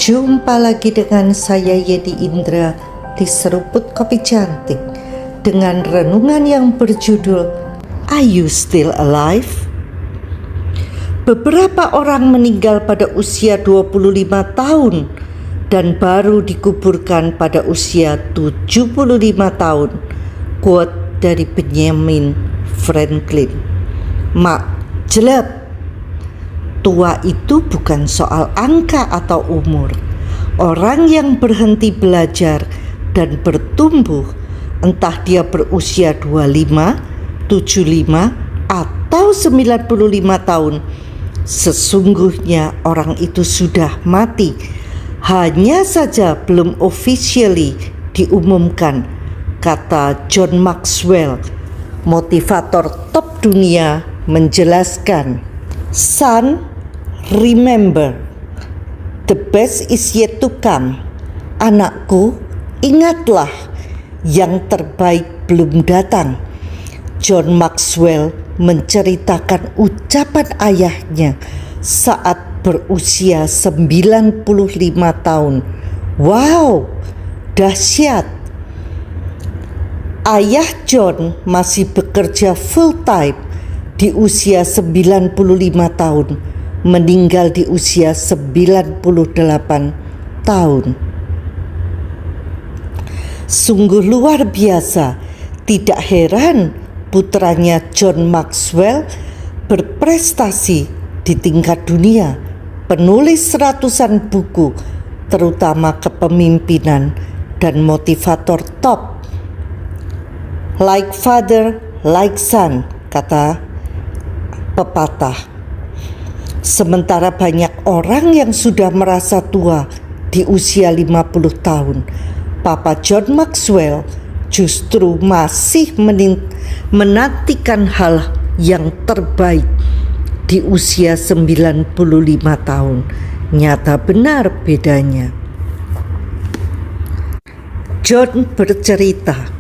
Jumpa lagi dengan saya Yedi Indra di Seruput Kopi Cantik dengan renungan yang berjudul Are You Still Alive? Beberapa orang meninggal pada usia 25 tahun dan baru dikuburkan pada usia 75 tahun. Quote dari Benjamin Franklin. Mak jelek. Tua itu bukan soal angka atau umur. Orang yang berhenti belajar dan bertumbuh, entah dia berusia 25, 75, atau 95 tahun, sesungguhnya orang itu sudah mati. Hanya saja belum officially diumumkan, kata John Maxwell, motivator top dunia, menjelaskan. Son, remember, the best is yet to come. Anakku, ingatlah, yang terbaik belum datang. John Maxwell menceritakan ucapan ayahnya saat berusia 95 tahun. Wow, dahsyat. Ayah John masih bekerja full time di usia 95 tahun, meninggal di usia 98 tahun. Sungguh luar biasa, tidak heran putranya John Maxwell berprestasi di tingkat dunia, penulis ratusan buku, terutama kepemimpinan dan motivator top. Like father, like son, kata pepatah. Sementara banyak orang yang sudah merasa tua di usia 50 tahun, Papa John Maxwell justru masih menantikan hal yang terbaik di usia 95 tahun. Nyata benar bedanya. John bercerita,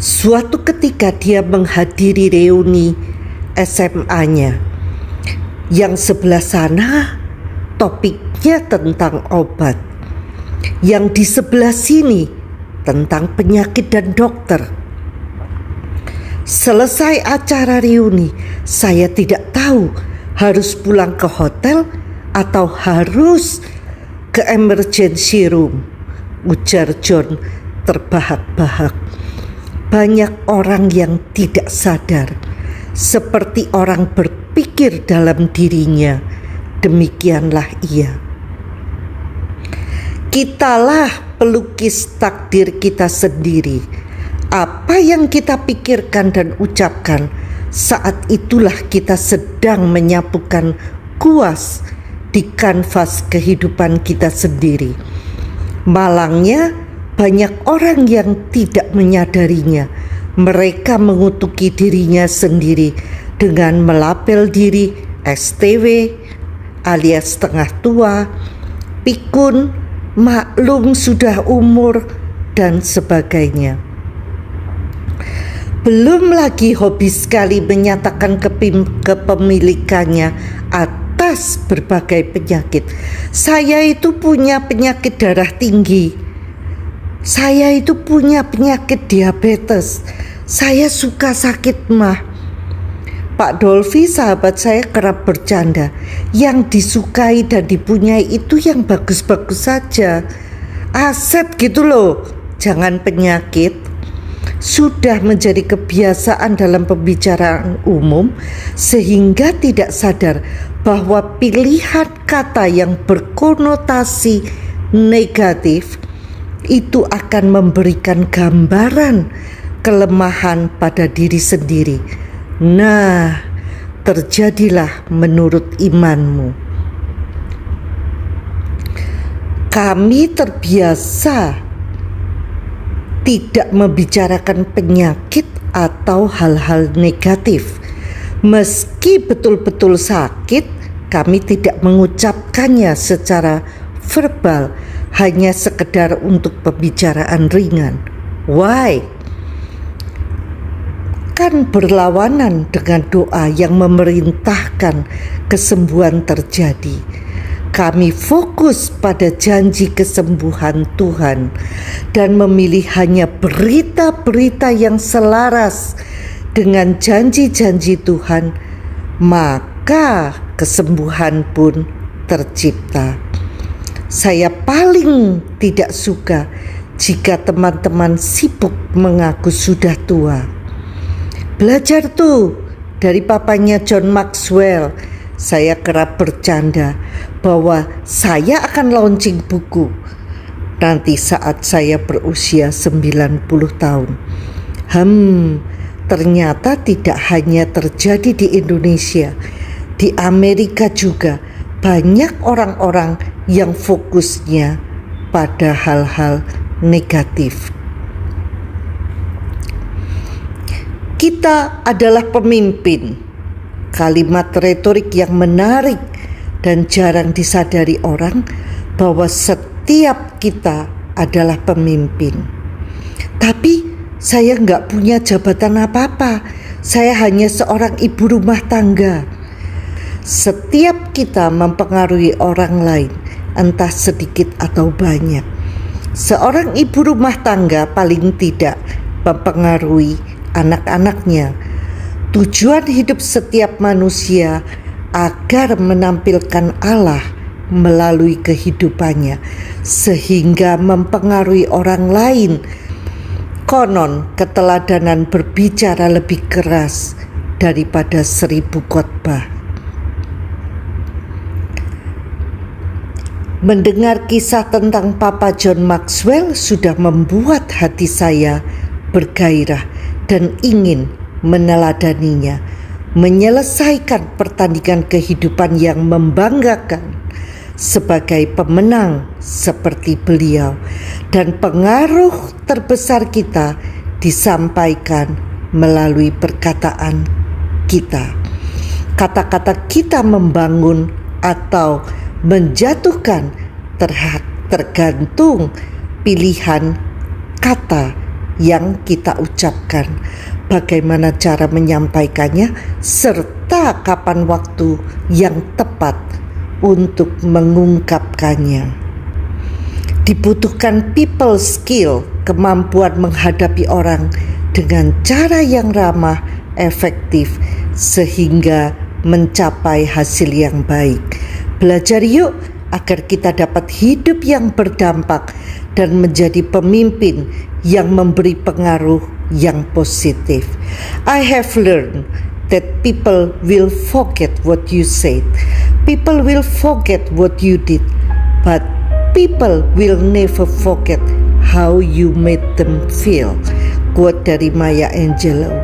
suatu ketika dia menghadiri reuni SMA-nya. Yang sebelah sana topiknya tentang obat, yang di sebelah sini tentang penyakit dan dokter. Selesai acara reuni, saya tidak tahu harus pulang ke hotel atau harus ke emergency room, ujar John terbahak-bahak. Banyak orang yang tidak sadar, seperti orang berpikir dalam dirinya, demikianlah ia. Kitalah pelukis takdir kita sendiri. Apa yang kita pikirkan dan ucapkan, saat itulah kita sedang menyapukan kuas di kanvas kehidupan kita sendiri. Malangnya, banyak orang yang tidak menyadarinya. Mereka mengutuki dirinya sendiri dengan melabel diri STW alias setengah tua, pikun, maklum sudah umur, dan sebagainya. Belum lagi hobi sekali menyatakan kepemilikannya atas berbagai penyakit. Saya itu punya penyakit darah tinggi. Saya itu punya penyakit diabetes. Saya suka sakit mah. Pak Dolfi, sahabat saya, kerap bercanda. Yang disukai dan dipunyai itu yang bagus-bagus saja. Aset gitu loh, jangan penyakit. Sudah menjadi kebiasaan dalam pembicaraan umum, sehingga tidak sadar bahwa pilihan kata yang berkonotasi negatif itu akan memberikan gambaran kelemahan pada diri sendiri. Nah, terjadilah menurut imanmu. Kami terbiasa tidak membicarakan penyakit atau hal-hal negatif. Meski betul-betul sakit, kami tidak mengucapkannya secara verbal, hanya sekedar untuk pembicaraan ringan. Why? Kan berlawanan dengan doa yang memerintahkan kesembuhan terjadi. kami fokus pada janji kesembuhan Tuhan dan memilih hanya berita-berita yang selaras dengan janji-janji Tuhan, maka kesembuhan pun tercipta. Saya paling tidak suka jika teman-teman sibuk mengaku sudah tua. Belajar tuh dari papanya John Maxwell. Saya kerap bercanda bahwa saya akan launching buku nanti saat saya berusia 90 tahun. Ternyata tidak hanya terjadi di Indonesia, di Amerika juga banyak orang-orang yang fokusnya pada hal-hal negatif. Kita adalah pemimpin. Kalimat retorik yang menarik dan jarang disadari orang bahwa setiap kita adalah pemimpin. Tapi saya nggak punya jabatan apa-apa. Saya hanya seorang ibu rumah tangga. Setiap kita mempengaruhi orang lain, entah sedikit atau banyak. Seorang ibu rumah tangga paling tidak mempengaruhi anak-anaknya. Tujuan hidup setiap manusia agar menampilkan Allah melalui kehidupannya, sehingga mempengaruhi orang lain. Konon keteladanan berbicara lebih keras daripada 1000 khotbah. Mendengar kisah tentang Papa John Maxwell sudah membuat hati saya bergairah dan ingin meneladaninya, menyelesaikan pertandingan kehidupan yang membanggakan sebagai pemenang seperti beliau, dan pengaruh terbesar kita disampaikan melalui perkataan kita. Kata-kata kita membangun atau menjatuhkan tergantung pilihan kata yang kita ucapkan, bagaimana cara menyampaikannya, serta kapan waktu yang tepat untuk mengungkapkannya. Dibutuhkan people skill, kemampuan menghadapi orang dengan cara yang ramah, efektif, sehingga mencapai hasil yang baik. Belajar yuk agar kita dapat hidup yang berdampak dan menjadi pemimpin yang memberi pengaruh yang positif. I have learned that people will forget what you said. People will forget what you did, but people will never forget how you made them feel. Quote dari Maya Angelou.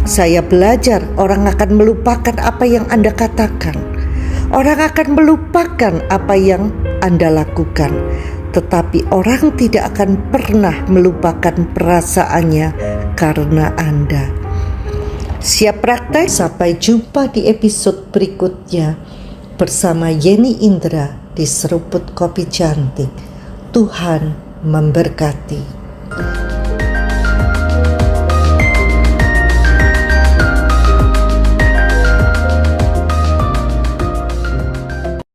Saya belajar orang akan melupakan apa yang Anda katakan. Orang akan melupakan apa yang Anda lakukan, tetapi orang tidak akan pernah melupakan perasaannya karena Anda. Siap praktek? Sampai jumpa di episode berikutnya bersama Yeni Indra di Seruput Kopi Cantik. Tuhan memberkati.